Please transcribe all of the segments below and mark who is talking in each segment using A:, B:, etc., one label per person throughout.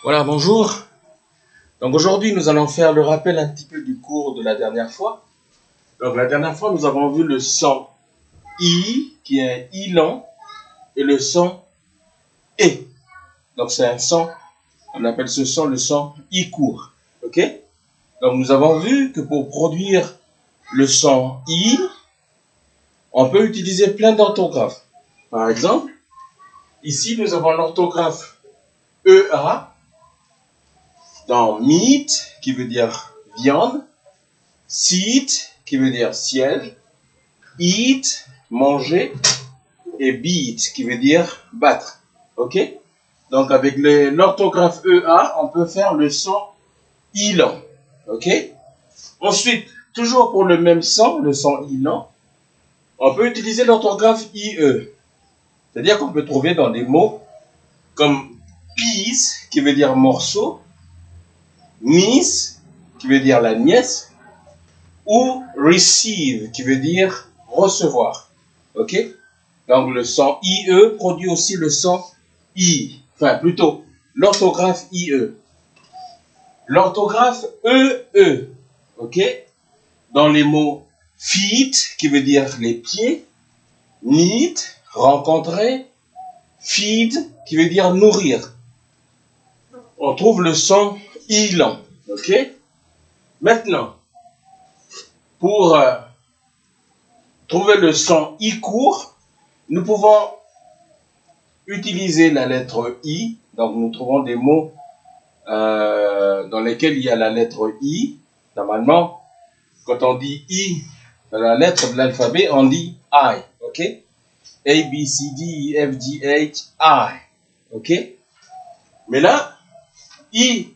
A: Voilà, bonjour. Donc aujourd'hui, nous allons faire le rappel un petit peu du cours de la dernière fois. Donc la dernière fois, nous avons vu le son I, qui est un I long, et le son E. Donc c'est un son, on appelle ce son le son I court. Ok? Donc nous avons vu que pour produire le son I, on peut utiliser plein d'orthographes. Par exemple, ici nous avons l'orthographe EA, dans meat, qui veut dire viande, seat, qui veut dire siège, eat, manger, et beat, qui veut dire battre. Ok? Donc avec l'orthographe EA, on peut faire le son I long. Ok? Ensuite, toujours pour le même son, le son I long, on peut utiliser l'orthographe IE. C'est-à-dire qu'on peut trouver dans des mots comme piece, qui veut dire morceau, niece, qui veut dire la nièce, ou receive, qui veut dire recevoir. Ok? Donc le son IE produit aussi le son I. Enfin, plutôt, l'orthographe IE. L'orthographe EE. Ok? Dans les mots feet, qui veut dire les pieds, meet, rencontrer, feed, qui veut dire nourrir. On trouve le son I long. Ok? Maintenant, pour trouver le son I court, nous pouvons utiliser la lettre I. Donc, nous trouvons des mots dans lesquels il y a la lettre I. Normalement, quand on dit I, la lettre de l'alphabet, on dit I. OK? A, B, C, D, E, F, G, H, I. OK? Mais là, I,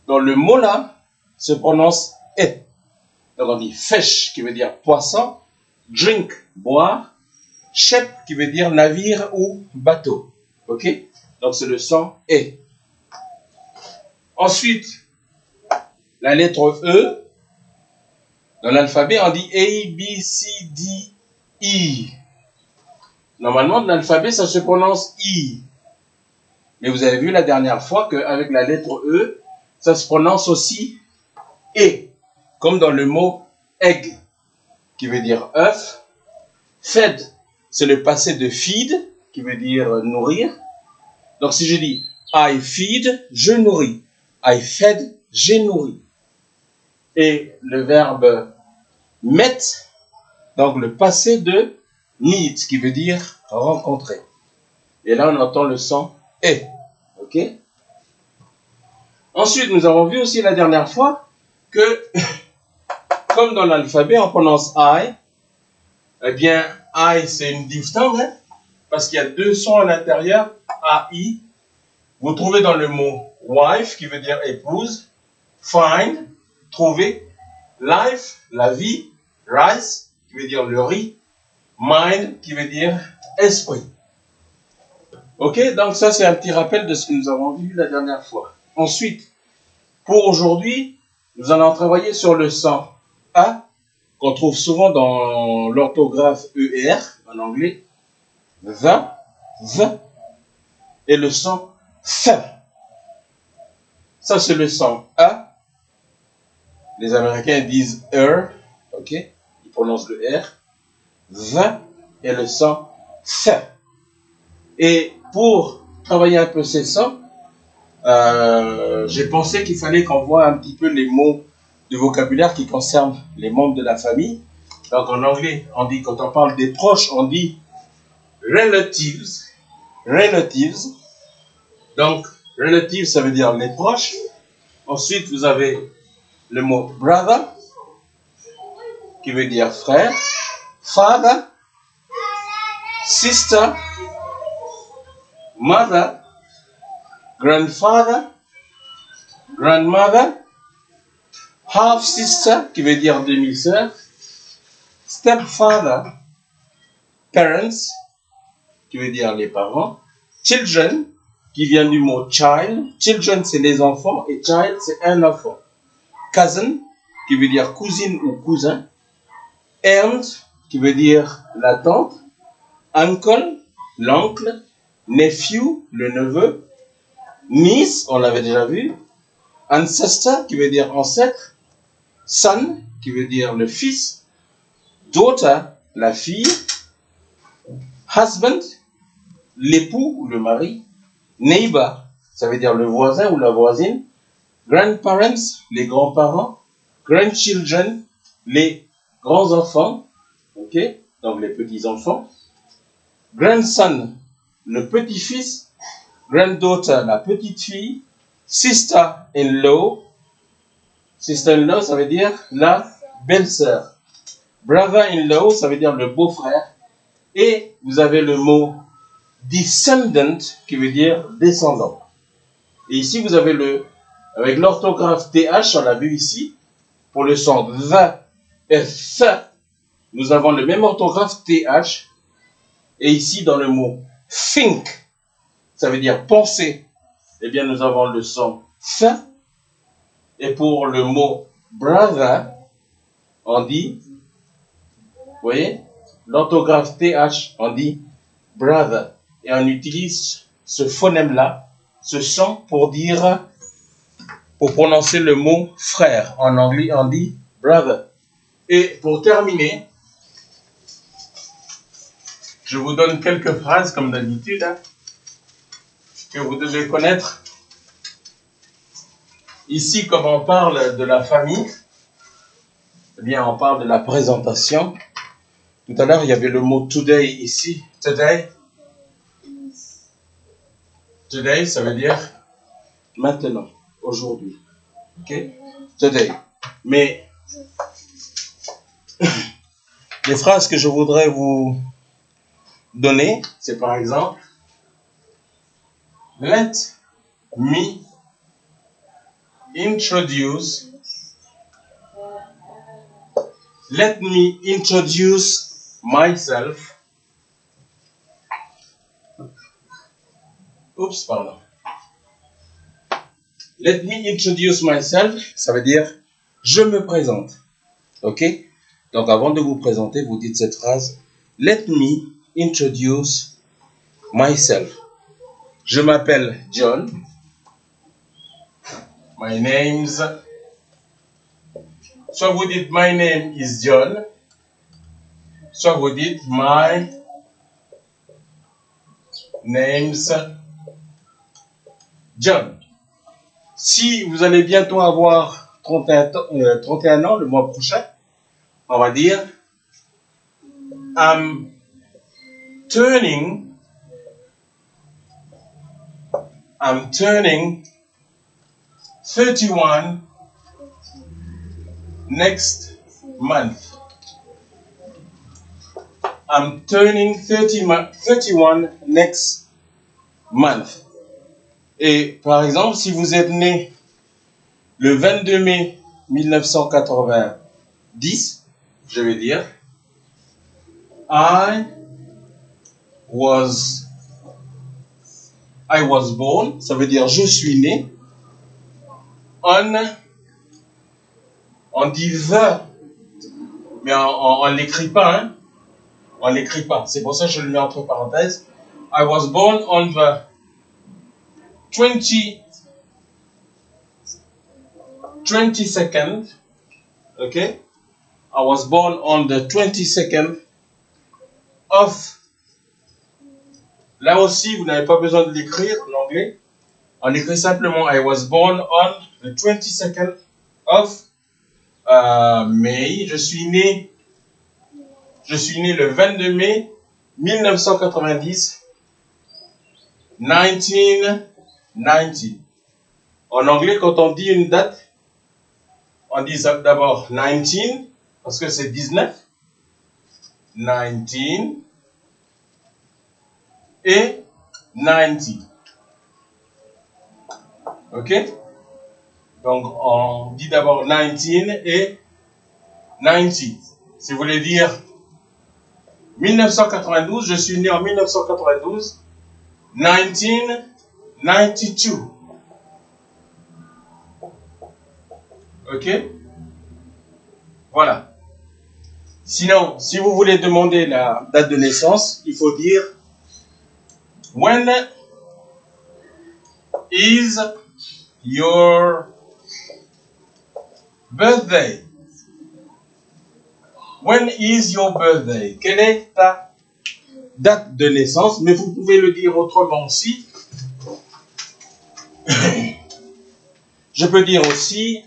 A: dans le mot là, se prononce E. Donc, on dit fish, qui veut dire poisson, drink, boire, ship, qui veut dire navire ou bateau. OK? Donc, c'est le son E. Ensuite, la lettre E, dans l'alphabet, on dit A, B, C, D, E. Normalement, dans l'alphabet, ça se prononce I. Mais vous avez vu la dernière fois qu'avec la lettre E, ça se prononce aussi E. Comme dans le mot egg, qui veut dire œuf. Fed, c'est le passé de feed, qui veut dire nourrir. Donc si je dis I feed, je nourris. I fed, j'ai nourri. Et le verbe met, donc le passé de meet, qui veut dire rencontrer. Et là, on entend le son E. OK? Ensuite, nous avons vu aussi la dernière fois que, comme dans l'alphabet, on prononce I. Eh bien, I, c'est une diphtongue, hein, parce qu'il y a deux sons à l'intérieur, AI. Vous trouvez dans le mot wife, qui veut dire épouse, find, trouver, life, la vie, rice, qui veut dire le riz, mind, qui veut dire esprit. Ok, donc ça c'est un petit rappel de ce que nous avons vu la dernière fois. Ensuite, pour aujourd'hui, nous allons travailler sur le son A, qu'on trouve souvent dans l'orthographe ER, en anglais, the, et le son F. Ça c'est le son A. Les Américains disent ok, ils prononcent le R. The et le son F. Et pour travailler un peu ces sons, j'ai pensé qu'il fallait qu'on voit un petit peu les mots de vocabulaire qui concernent les membres de la famille. Donc en anglais, on dit, quand on parle des proches, on dit relatives. Relatives. Donc, relatives, ça veut dire les proches. Ensuite, vous avez le mot brother, qui veut dire frère. Father, sister, mother, grandfather, grandmother, half sister, qui veut dire demi-sœur, stepfather, parents, qui veut dire les parents, children, qui vient du mot child. Children, c'est les enfants, et child, c'est un enfant. Cousin, qui veut dire cousine ou cousin. Aunt, qui veut dire la tante. Uncle, l'oncle. Nephew, le neveu. Niece, on l'avait déjà vu. Ancestor, qui veut dire ancêtre. Son, qui veut dire le fils. Daughter, la fille. Husband, l'époux ou le mari. Neighbor, ça veut dire le voisin ou la voisine. Grandparents, les grands-parents. Grandchildren, les grands-enfants. Ok, donc les petits-enfants. Grandson, le petit-fils. Granddaughter, la petite-fille. Sister-in-law. Sister-in-law, ça veut dire la belle-sœur. Brother-in-law, ça veut dire le beau-frère. Et vous avez le mot descendant, qui veut dire descendant. Et ici, vous avez avec l'orthographe TH, on l'a vu ici, pour le son the et th, nous avons le même orthographe TH. Et ici, dans le mot think, ça veut dire penser, eh bien, nous avons le son th. Et pour le mot brother, on dit, vous voyez, l'orthographe TH, on dit brother. Et on utilise ce phonème-là, ce son, pour prononcer le mot frère. En anglais, on dit brother. Et pour terminer, je vous donne quelques phrases, comme d'habitude, que vous devez connaître. Ici, comme on parle de la famille, eh bien, on parle de la présentation. Tout à l'heure, il y avait le mot today ici. Today. Today, ça veut dire maintenant, aujourd'hui. Ok? Today. Mais les phrases que je voudrais vous donner, c'est par exemple, let me introduce myself. Oups, pardon. Let me introduce myself, ça veut dire je me présente. Ok? Donc avant de vous présenter, vous dites cette phrase. Let me introduce myself. Je m'appelle John. My name's. Soit vous dites my name is John. Soit vous dites my name's John. Si vous allez bientôt avoir 31 ans le mois prochain, on va dire I'm turning 31 next month. I'm turning 31 next month. Et par exemple, si vous êtes né le 22 mai 1990, je vais dire I was born, ça veut dire je suis né. On dit the, mais on l'écrit pas, hein. On l'écrit pas. C'est pour ça que je le mets entre parenthèses. I was born on the 22nd. Okay? I was born on the 22nd of. Là aussi, vous n'avez pas besoin de l'écrire en anglais. On écrit simplement I was born on the 22nd of May. Je suis né le 22 mai 1990. 1990. En anglais, quand on dit une date, on dit d'abord 19, parce que c'est 19. 19 et 90. Ok? Donc, on dit d'abord 19 et 90. Si vous voulez dire 1992, je suis né en 1992. 1992. Ok? Voilà. Sinon, si vous voulez demander la date de naissance, il faut dire when is your birthday? When is your birthday? Quelle est ta date de naissance? Mais vous pouvez le dire autrement aussi. Je peux dire aussi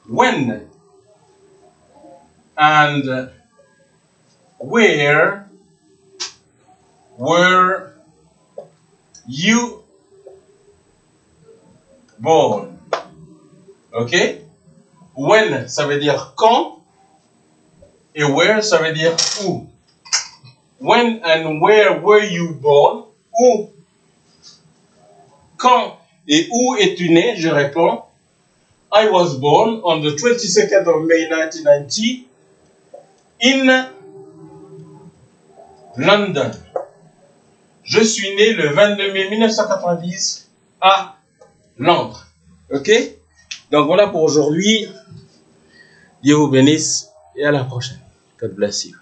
A: when and where were you born? Ok? When, ça veut dire quand, et where, ça veut dire où. When and where were you born? Où, quand et où es-tu né? Je réponds, I was born on the 22nd of May 1990 in London. Je suis né le 22 mai 1990 à Londres. Ok? Donc voilà pour aujourd'hui. Dieu vous bénisse et à la prochaine. God bless you.